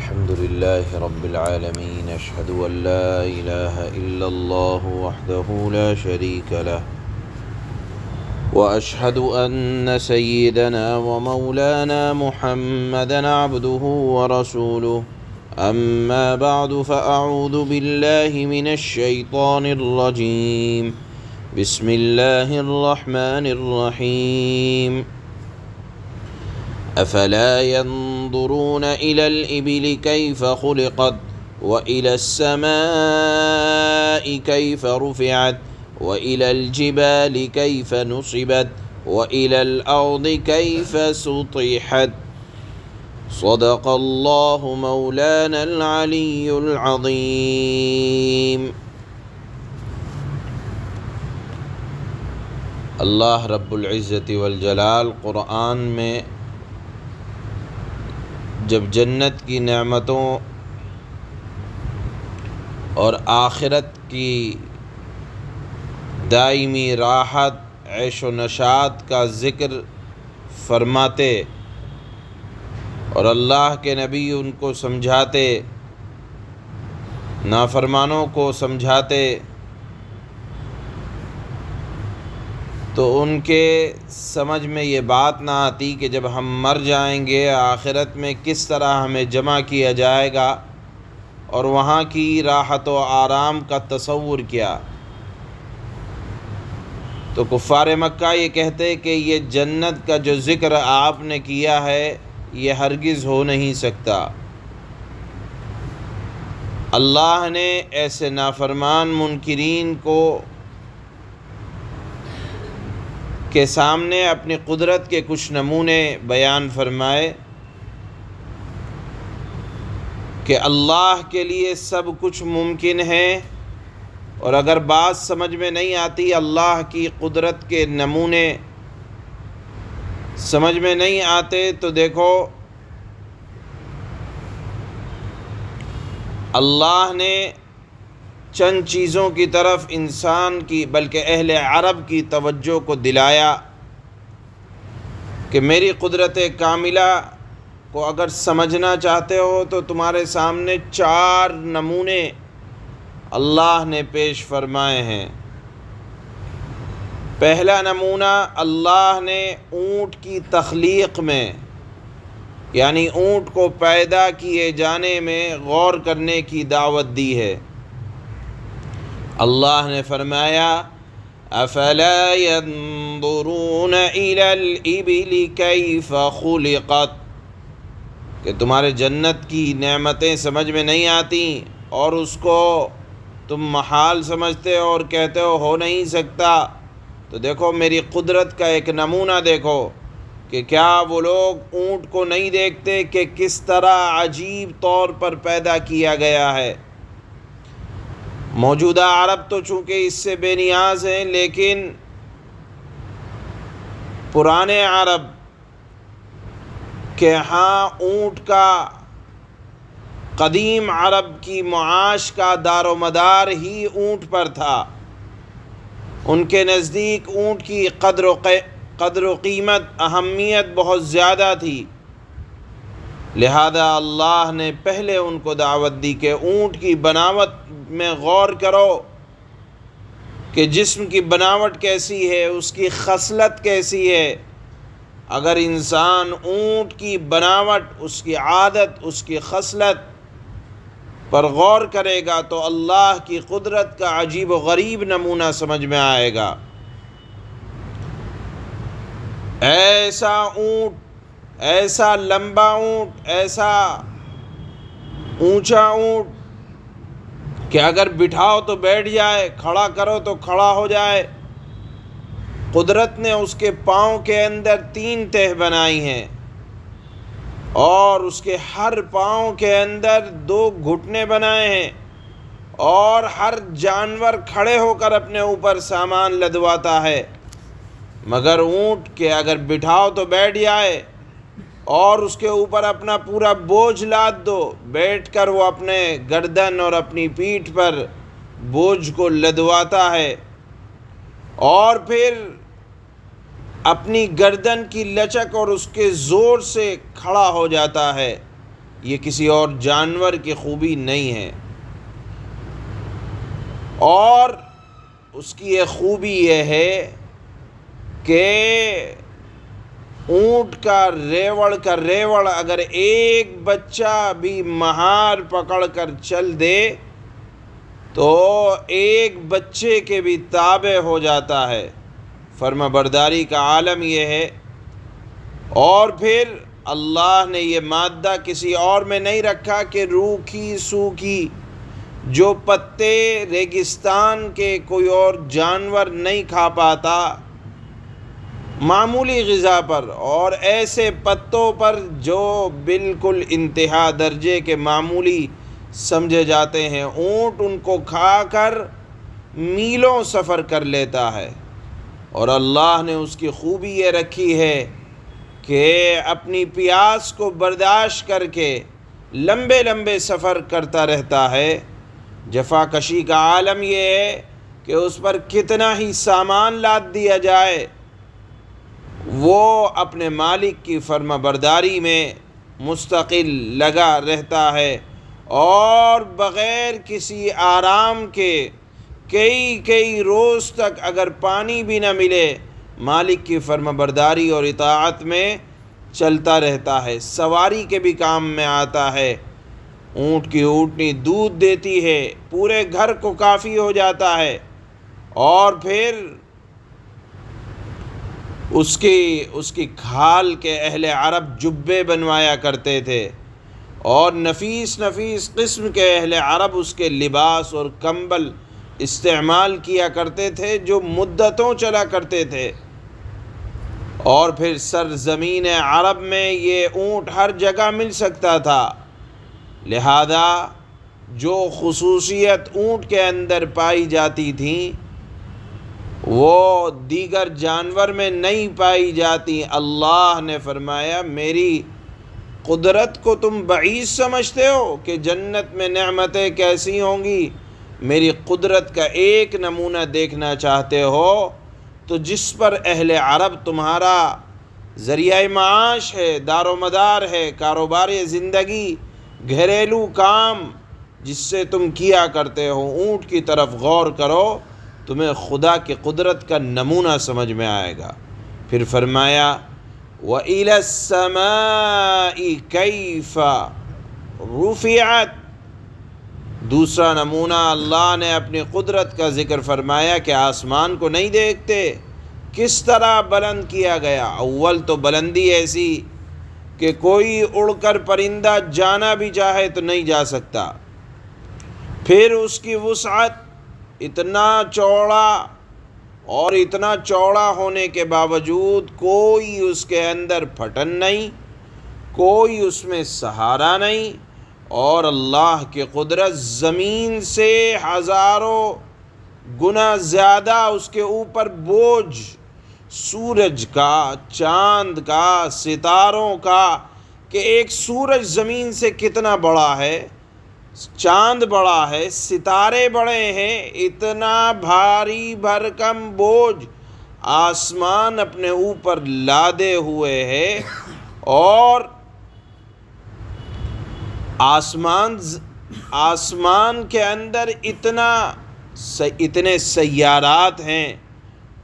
الحمد لله رب العالمين أشهد أن لا إله إلا الله وحده لا شريك له وأشهد أن سيدنا ومولانا محمدا عبده ورسوله أما بعد فأعوذ بالله من الشيطان الرجيم بسم الله الرحمن الرحيم أفلا ينظرون إلى الإبل كيف خلقت وإلى السماء كيف رفعت وإلى الجبال كيف نصبت وإلى الأرض كيف سطحت صدق الله مولانا العلي العظيم۔ اللہ رب العزت والجلال قرآن میں جب جنت کی نعمتوں اور آخرت کی دائمی راحت عیش و نشاط کا ذکر فرماتے اور اللہ کے نبی ان کو سمجھاتے، نافرمانوں کو سمجھاتے، تو ان کے سمجھ میں یہ بات نہ آتی کہ جب ہم مر جائیں گے آخرت میں کس طرح ہمیں جمع کیا جائے گا اور وہاں کی راحت و آرام کا تصور کیا۔ تو کفار مکہ یہ کہتے کہ یہ جنت کا جو ذکر آپ نے کیا ہے یہ ہرگز ہو نہیں سکتا۔ اللہ نے ایسے نافرمان منکرین کو کے سامنے اپنی قدرت کے کچھ نمونے بیان فرمائے کہ اللہ کے لیے سب کچھ ممکن ہے، اور اگر بات سمجھ میں نہیں آتی، اللہ کی قدرت کے نمونے سمجھ میں نہیں آتے، تو دیکھو اللہ نے چند چیزوں کی طرف انسان کی بلکہ اہل عرب کی توجہ کو دلایا کہ میری قدرت کاملہ کو اگر سمجھنا چاہتے ہو تو تمہارے سامنے 4 نمونے اللہ نے پیش فرمائے ہیں۔ پہلا نمونہ اللہ نے اونٹ کی تخلیق میں، یعنی اونٹ کو پیدا کیے جانے میں غور کرنے کی دعوت دی ہے۔ اللہ نے فرمایا افلا ينظرون الى الابل كيف خلقت، کہ تمہارے جنت کی نعمتیں سمجھ میں نہیں آتی اور اس کو تم محال سمجھتے ہو اور کہتے ہو نہیں سکتا، تو دیکھو میری قدرت کا ایک نمونہ دیکھو کہ کیا وہ لوگ اونٹ کو نہیں دیکھتے کہ کس طرح عجیب طور پر پیدا کیا گیا ہے۔ موجودہ عرب تو چونکہ اس سے بے نیاز ہیں، لیکن پرانے عرب کے ہاں اونٹ کا، قدیم عرب کی معاش کا دار و مدار ہی اونٹ پر تھا۔ ان کے نزدیک اونٹ کی قدر و قیمت، اہمیت بہت زیادہ تھی، لہذا اللہ نے پہلے ان کو دعوت دی کہ اونٹ کی بناوٹ میں غور کرو کہ جسم کی بناوٹ کیسی ہے، اس کی خصلت کیسی ہے۔ اگر انسان اونٹ کی بناوٹ، اس کی عادت، اس کی خصلت پر غور کرے گا تو اللہ کی قدرت کا عجیب و غریب نمونہ سمجھ میں آئے گا۔ ایسا اونٹ، ایسا لمبا اونٹ، ایسا اونچا اونٹ کہ اگر بٹھاؤ تو بیٹھ جائے، کھڑا کرو تو کھڑا ہو جائے۔ قدرت نے اس کے پاؤں کے اندر 3 تہہ بنائی ہیں اور اس کے ہر پاؤں کے اندر 2 گھٹنے بنائے ہیں، اور ہر جانور کھڑے ہو کر اپنے اوپر سامان لدواتا ہے، مگر اونٹ کے اگر بٹھاؤ تو بیٹھ جائے اور اس کے اوپر اپنا پورا بوجھ لاد دو، بیٹھ کر وہ اپنے گردن اور اپنی پیٹھ پر بوجھ کو لدواتا ہے، اور پھر اپنی گردن کی لچک اور اس کے زور سے کھڑا ہو جاتا ہے۔ یہ کسی اور جانور کی خوبی نہیں ہے۔ اور اس کی ایک خوبی یہ ہے کہ اونٹ کا ریوڑ اگر ایک بچہ بھی مہار پکڑ کر چل دے تو ایک بچے کے بھی تابع ہو جاتا ہے۔ فرما برداری کا عالم یہ ہے۔ اور پھر اللہ نے یہ مادہ کسی اور میں نہیں رکھا کہ روکھی سوکھی جو پتے ریگستان کے کوئی اور جانور نہیں کھا پاتا، معمولی غذا پر، اور ایسے پتوں پر جو بالکل انتہا درجے کے معمولی سمجھے جاتے ہیں، اونٹ ان کو کھا کر میلوں سفر کر لیتا ہے۔ اور اللہ نے اس کی خوبی یہ رکھی ہے کہ اپنی پیاس کو برداشت کر کے لمبے لمبے سفر کرتا رہتا ہے۔ جفا کشی کا عالم یہ ہے کہ اس پر کتنا ہی سامان لاد دیا جائے، وہ اپنے مالک کی فرما برداری میں مستقل لگا رہتا ہے، اور بغیر کسی آرام کے کئی روز تک اگر پانی بھی نہ ملے مالک کی فرما برداری اور اطاعت میں چلتا رہتا ہے۔ سواری کے بھی کام میں آتا ہے۔ اونٹ کی اونٹنی دودھ دیتی ہے، پورے گھر کو کافی ہو جاتا ہے، اور پھر اس کی کھال کے اہل عرب جبے بنوایا کرتے تھے، اور نفیس قسم کے اہل عرب اس کے لباس اور کمبل استعمال کیا کرتے تھے جو مدتوں چلا کرتے تھے۔ اور پھر سرزمین عرب میں یہ اونٹ ہر جگہ مل سکتا تھا، لہذا جو خصوصیت اونٹ کے اندر پائی جاتی تھی وہ دیگر جانور میں نہیں پائی جاتی۔ اللہ نے فرمایا میری قدرت کو تم بعید سمجھتے ہو کہ جنت میں نعمتیں کیسی ہوں گی؟ میری قدرت کا ایک نمونہ دیکھنا چاہتے ہو تو جس پر اہل عرب تمہارا ذریعہ معاش ہے، دار و مدار ہے، کاروبار زندگی، گھریلو کام جس سے تم کیا کرتے ہو، اونٹ کی طرف غور کرو، تمہیں خدا کی قدرت کا نمونہ سمجھ میں آئے گا۔ پھر فرمایا وَإِلَى السَّمَاءِ كَيْفَ رُفِعَتْ، دوسرا نمونہ اللہ نے اپنی قدرت کا ذکر فرمایا کہ آسمان کو نہیں دیکھتے کس طرح بلند کیا گیا۔ اول تو بلندی ایسی کہ کوئی اڑ کر پرندہ جانا بھی چاہے تو نہیں جا سکتا، پھر اس کی وسعت اتنا چوڑا، اور اتنا چوڑا ہونے کے باوجود کوئی اس کے اندر پھٹن نہیں، کوئی اس میں سہارا نہیں، اور اللہ کی قدرت زمین سے ہزاروں گنا زیادہ اس کے اوپر بوجھ، سورج کا، چاند کا، ستاروں کا، کہ ایک سورج زمین سے کتنا بڑا ہے، چاند بڑا ہے، ستارے بڑے ہیں، اتنا بھاری بھرکم بوجھ آسمان اپنے اوپر لادے ہوئے ہے، اور آسمان کے اندر اتنے سیارات ہیں،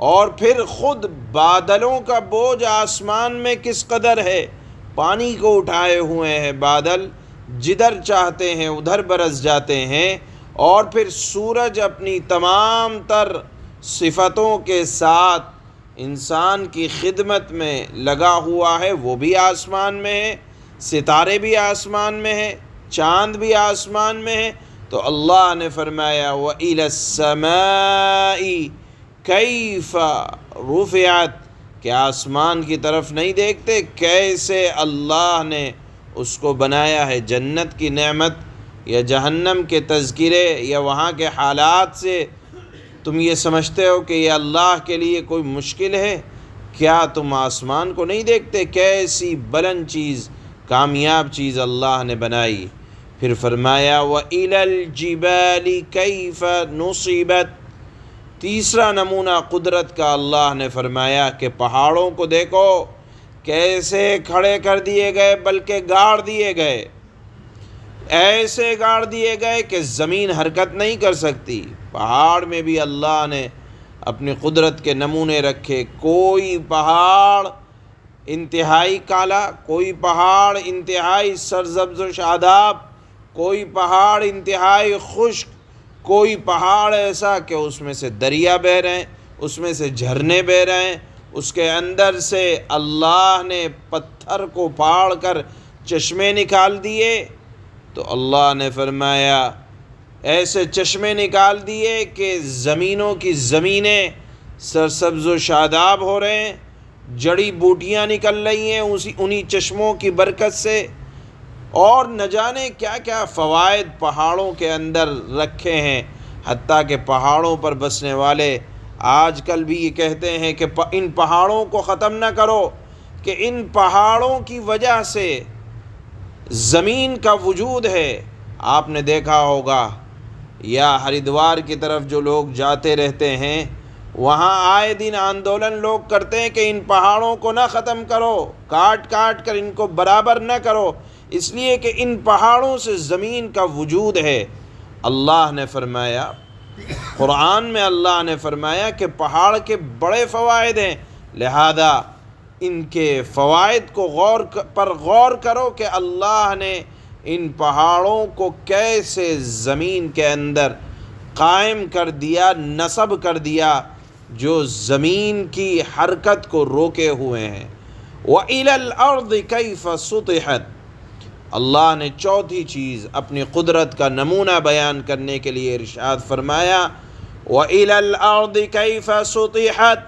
اور پھر خود بادلوں کا بوجھ آسمان میں کس قدر ہے، پانی کو اٹھائے ہوئے ہیں بادل، جدھر چاہتے ہیں ادھر برس جاتے ہیں، اور پھر سورج اپنی تمام تر صفتوں کے ساتھ انسان کی خدمت میں لگا ہوا ہے، وہ بھی آسمان میں ہے، ستارے بھی آسمان میں ہیں، چاند بھی آسمان میں ہے۔ تو اللہ نے فرمایا وَإِلَى السَّمَاءِ كَيْفَ رُفِعَتْ، کہ آسمان کی طرف نہیں دیکھتے کیسے اللہ نے اس کو بنایا ہے۔ جنت کی نعمت یا جہنم کے تذکرے یا وہاں کے حالات سے تم یہ سمجھتے ہو کہ یہ اللہ کے لیے کوئی مشکل ہے؟ کیا تم آسمان کو نہیں دیکھتے؟ کیسی بلند چیز، کامیاب چیز اللہ نے بنائی۔ پھر فرمایا وَإِلَى الْجِبَالِ كَيْفَ نُصِبَتْ، تیسرا نمونہ قدرت کا اللہ نے فرمایا کہ پہاڑوں کو دیکھو کیسے کھڑے کر دیے گئے، بلکہ گاڑ دیے گئے، ایسے گاڑ دیے گئے کہ زمین حرکت نہیں کر سکتی۔ پہاڑ میں بھی اللہ نے اپنی قدرت کے نمونے رکھے۔ کوئی پہاڑ انتہائی کالا، کوئی پہاڑ انتہائی سرسبز و شاداب، کوئی پہاڑ انتہائی خشک، کوئی پہاڑ ایسا کہ اس میں سے دریا بہہ رہے ہیں، اس میں سے جھرنے بہہ رہے ہیں، اس کے اندر سے اللہ نے پتھر کو پھاڑ کر چشمے نکال دیے۔ تو اللہ نے فرمایا ایسے چشمے نکال دیے کہ زمینوں کی زمینیں سرسبز و شاداب ہو رہے ہیں، جڑی بوٹیاں نکل رہی ہیں انہی چشموں کی برکت سے، اور نہ جانے کیا کیا فوائد پہاڑوں کے اندر رکھے ہیں۔ حتیٰ کہ پہاڑوں پر بسنے والے آج کل بھی یہ کہتے ہیں کہ ان پہاڑوں کو ختم نہ کرو، کہ ان پہاڑوں کی وجہ سے زمین کا وجود ہے۔ آپ نے دیکھا ہوگا یا ہریدوار کی طرف جو لوگ جاتے رہتے ہیں، وہاں آئے دن آندولن لوگ کرتے ہیں کہ ان پہاڑوں کو نہ ختم کرو، کاٹ کاٹ کر ان کو برابر نہ کرو، اس لیے کہ ان پہاڑوں سے زمین کا وجود ہے۔ اللہ نے فرمایا، قرآن میں اللہ نے فرمایا کہ پہاڑ کے بڑے فوائد ہیں، لہذا ان کے فوائد کو غور کرو کہ اللہ نے ان پہاڑوں کو کیسے زمین کے اندر قائم کر دیا، نصب کر دیا، جو زمین کی حرکت کو روکے ہوئے ہیں۔ وَإِلَى الْأَرْضِ كَيْفَ سُطِحَتْ، اللہ نے چوتھی چیز اپنی قدرت کا نمونہ بیان کرنے کے لیے ارشاد فرمایا، وَإِلَى الْأَرْضِ كَيْفَ سُطِحَتْ،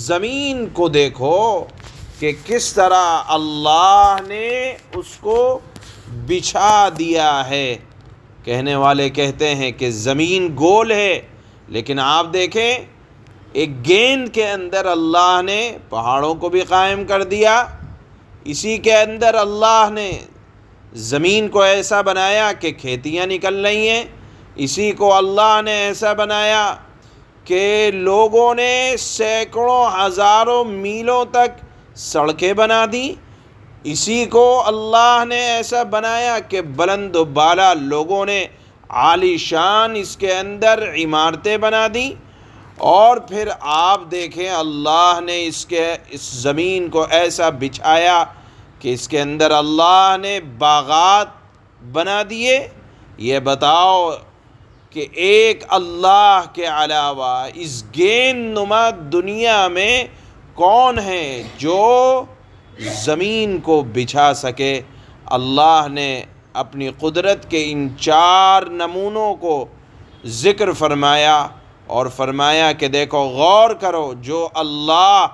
زمین کو دیکھو کہ کس طرح اللہ نے اس کو بچھا دیا ہے۔ کہنے والے کہتے ہیں کہ زمین گول ہے، لیکن آپ دیکھیں ایک گیند کے اندر اللہ نے پہاڑوں کو بھی قائم کر دیا، اسی کے اندر اللہ نے زمین کو ایسا بنایا کہ کھیتیاں نکل رہی ہیں، اسی کو اللہ نے ایسا بنایا کہ لوگوں نے سینکڑوں ہزاروں میلوں تک سڑکیں بنا دی، اسی کو اللہ نے ایسا بنایا کہ بلند و بالا لوگوں نے عالی شان اس کے اندر عمارتیں بنا دی۔ اور پھر آپ دیکھیں اللہ نے اس زمین کو ایسا بچھایا کہ اس کے اندر اللہ نے باغات بنا دیے۔ یہ بتاؤ کہ ایک اللہ کے علاوہ اس گیند نما دنیا میں کون ہے جو زمین کو بچھا سکے؟ اللہ نے اپنی قدرت کے ان چار نمونوں کو ذکر فرمایا اور فرمایا کہ دیکھو غور کرو، جو اللہ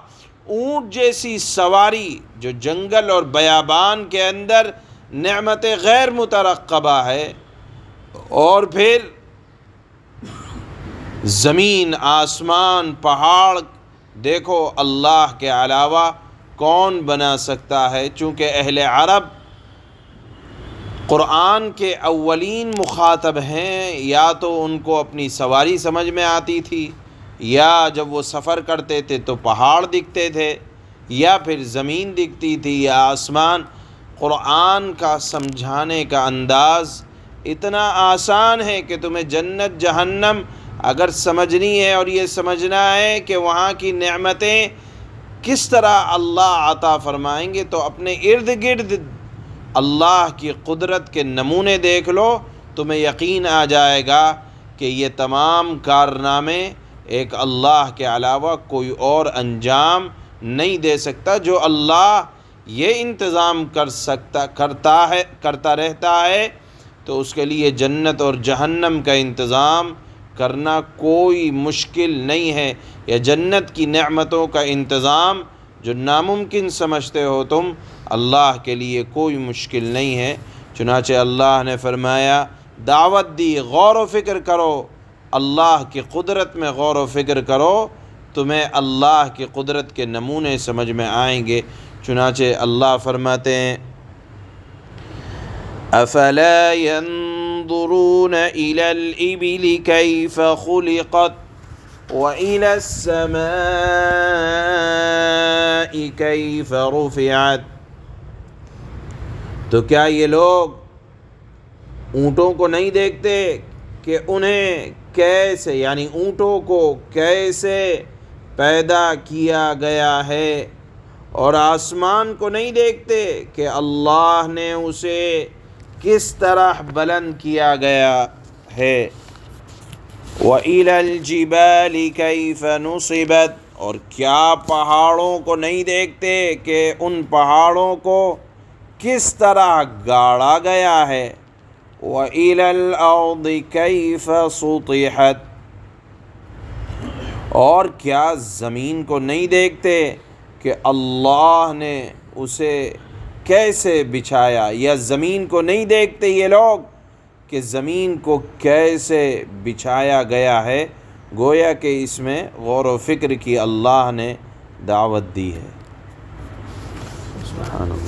اونٹ جیسی سواری جو جنگل اور بیابان کے اندر نعمت غیر مترقبہ ہے، اور پھر زمین، آسمان، پہاڑ، دیکھو اللہ کے علاوہ کون بنا سکتا ہے؟ چونکہ اہل عرب قرآن کے اولین مخاطب ہیں، یا تو ان کو اپنی سواری سمجھ میں آتی تھی، یا جب وہ سفر کرتے تھے تو پہاڑ دکھتے تھے، یا پھر زمین دکھتی تھی یا آسمان۔ قرآن کا سمجھانے کا انداز اتنا آسان ہے کہ تمہیں جنت جہنم اگر سمجھنی ہے اور یہ سمجھنا ہے کہ وہاں کی نعمتیں کس طرح اللہ عطا فرمائیں گے، تو اپنے ارد گرد اللہ کی قدرت کے نمونے دیکھ لو، تمہیں یقین آ جائے گا کہ یہ تمام کارنامے ایک اللہ کے علاوہ کوئی اور انجام نہیں دے سکتا۔ جو اللہ یہ انتظام کرتا رہتا ہے تو اس کے لیے جنت اور جہنم کا انتظام کرنا کوئی مشکل نہیں ہے، یا جنت کی نعمتوں کا انتظام جو ناممکن سمجھتے ہو تم، اللہ کے لیے کوئی مشکل نہیں ہے۔ چنانچہ اللہ نے فرمایا، دعوت دی، غور و فکر کرو، اللہ کی قدرت میں غور و فکر کرو، تمہیں اللہ کی قدرت کے نمونے سمجھ میں آئیں گے۔ چنانچہ اللہ فرماتے ہیں، افلا ينظرون الى الابل كيف خلقت والى السماء كيف رفعت، تو کیا یہ لوگ اونٹوں کو نہیں دیکھتے کہ انہیں کیسے، یعنی اونٹوں کو کیسے پیدا کیا گیا ہے، اور آسمان کو نہیں دیکھتے کہ اللہ نے اسے کس طرح بلند کیا گیا ہے۔ وَإِلَى الْجِبَالِ كَيْفَ نُصِبَتْ، اور کیا پہاڑوں کو نہیں دیکھتے کہ ان پہاڑوں کو کس طرح گاڑا گیا ہے۔ وَإِلَى الْأَرْضِ كَيْفَ سُطِحَتْ، اور کیا زمین کو نہیں دیکھتے کہ اللہ نے اسے کیسے بچھایا، یا زمین کو نہیں دیکھتے یہ لوگ کہ زمین کو کیسے بچھایا گیا ہے۔ گویا کہ اس میں غور و فکر کی اللہ نے دعوت دی ہے۔ سبحان اللہ۔